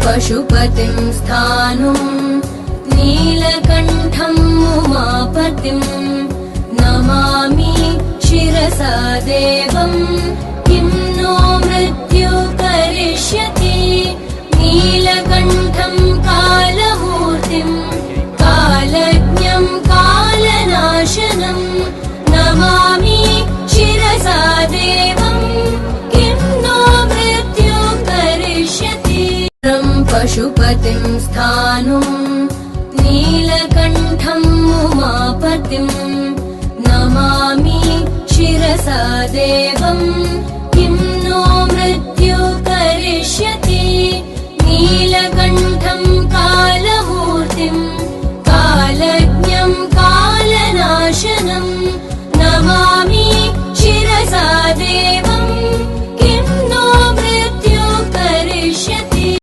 पशुपतिं स्थाणुं नीलकण्ठं उमापतिं नमामि शिरसा देवं किं नो मृत्यु करिष्यति नीलकण्ठं कालमूर्तिं कालज्ञं कालनाशनं नमामि शिरसा देवं किं नो मृत्यु करिष्यति पशुपतिं स्थाणुं नीलकण्ठं उमापतिं नमामि शिरसा देवं